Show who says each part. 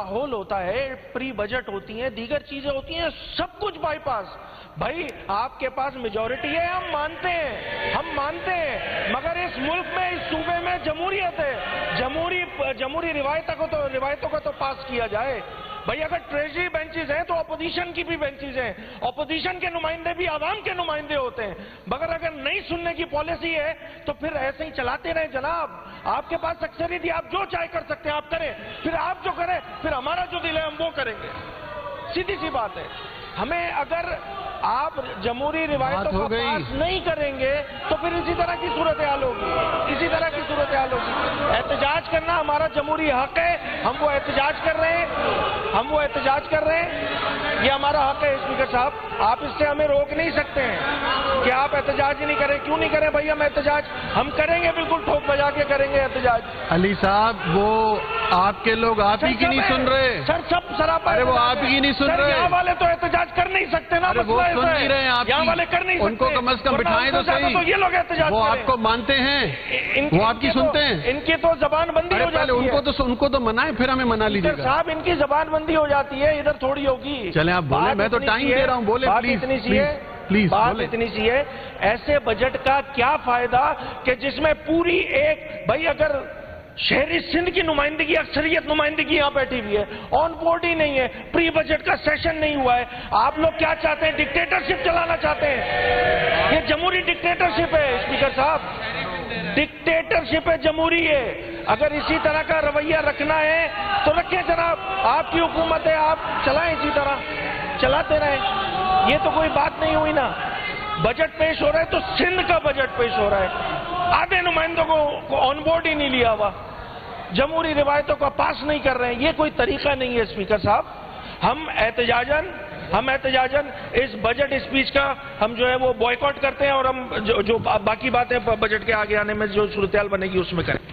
Speaker 1: ماحول ہوتا ہے، پری بجٹ ہوتی ہیں، دیگر چیزیں ہوتی ہیں، سب کچھ بائی پاس. بھائی آپ کے پاس میجورٹی ہے، ہم مانتے ہیں، مگر اس ملک میں، اس صوبے میں جمہوریت ہے. جمہوری روایتوں کو تو پاس کیا جائے. بھائی اگر ٹریجری بینچز ہیں تو اپوزیشن کی بھی بینچز ہیں، اپوزیشن کے نمائندے بھی عوام کے نمائندے ہوتے ہیں. مگر اگر نہیں سننے کی پالیسی ہے تو پھر ایسے ہی چلاتے رہیں جناب. آپ کے پاس اکثریت ہے، آپ جو چاہے کر سکتے ہیں، آپ کریں. پھر آپ جو کریں، پھر ہمارا جو دل ہے ہم وہ کریں گے. سیدھی سی بات ہے. ہمیں اگر آپ جمہوری روایتوں کو پاس نہیں کریں گے تو پھر اسی طرح کی صورتحال ہوگی. احتجاج کرنا ہمارا جمہوری حق ہے، ہم وہ احتجاج کر رہے ہیں. یہ ہمارا حق ہے. اسپیکر صاحب آپ اس سے ہمیں روک نہیں سکتے ہیں کہ آپ احتجاج ہی نہیں کریں. کیوں نہیں کریں بھائی؟ ہم احتجاج ہم کریں گے، بالکل ٹھوک بجا کے کریں گے احتجاج.
Speaker 2: علی صاحب وہ آپ کے لوگ آپ ہی کی نہیں سن رہے
Speaker 1: سر. سب سراپا.
Speaker 2: ارے وہ آپ ہی نہیں سن رہے.
Speaker 1: یہاں والے تو احتجاج کر نہیں سکتے نا.
Speaker 2: وہ سن نہیں رہے ہیں آپ
Speaker 1: یہاں والے کر نہیں سکتے.
Speaker 2: ان کو کم از کم بٹھائیں تو صحیح.
Speaker 1: یہ لوگ احتجاج
Speaker 2: وہ آپ کو مانتے ہیں، وہ آپ کی سنتے ہیں.
Speaker 1: ان کی تو زبان بندی ہو جاتی ہے.
Speaker 2: ان کو تو منائیں، پھر ہمیں منا لیجیے گا.
Speaker 1: صاحب ان کی زبان بندی ہو جاتی ہے، ادھر تھوڑی ہوگی.
Speaker 2: چلیں آپ بولیں، میں تو ٹائم دے رہا ہوں. بولیں پلیز.
Speaker 1: بات اتنی سی ہے، ایسے بجٹ کا کیا فائدہ کہ جس میں پوری بھائی اگر شہری سندھ کی نمائندگی، اکثریت نمائندگی یہاں بیٹھی ہوئی ہے، آن بورڈ ہی نہیں ہے، پری بجٹ کا سیشن نہیں ہوا ہے. آپ لوگ کیا چاہتے ہیں؟ ڈکٹیٹرشپ چلانا چاہتے ہیں. یہ جمہوری ڈکٹیٹرشپ ہے اسپیکر صاحب. ڈکٹیٹرشپ ہے، جمہوری ہے. اگر اسی طرح کا رویہ رکھنا ہے تو رکھیں جناب. آپ کی حکومت ہے، آپ چلائیں، اسی طرح چلاتے رہیں. یہ تو کوئی بات نہیں ہوئی نا. بجٹ پیش ہو رہا ہے تو سندھ کا بجٹ پیش ہو رہا ہے. آدھے نمائندوں کو آن بورڈ ہی نہیں لیا ہوا، جمہوری روایتوں کو پاس نہیں کر رہے ہیں. یہ کوئی طریقہ نہیں ہے اسپیکر صاحب. ہم احتجاجاً اس بجٹ اسپیچ کا ہم جو ہے وہ بوائیکاٹ کرتے ہیں، اور ہم جو باقی باتیں بجٹ کے آگے آنے میں جو صورتحال بنے گی اس میں کریں.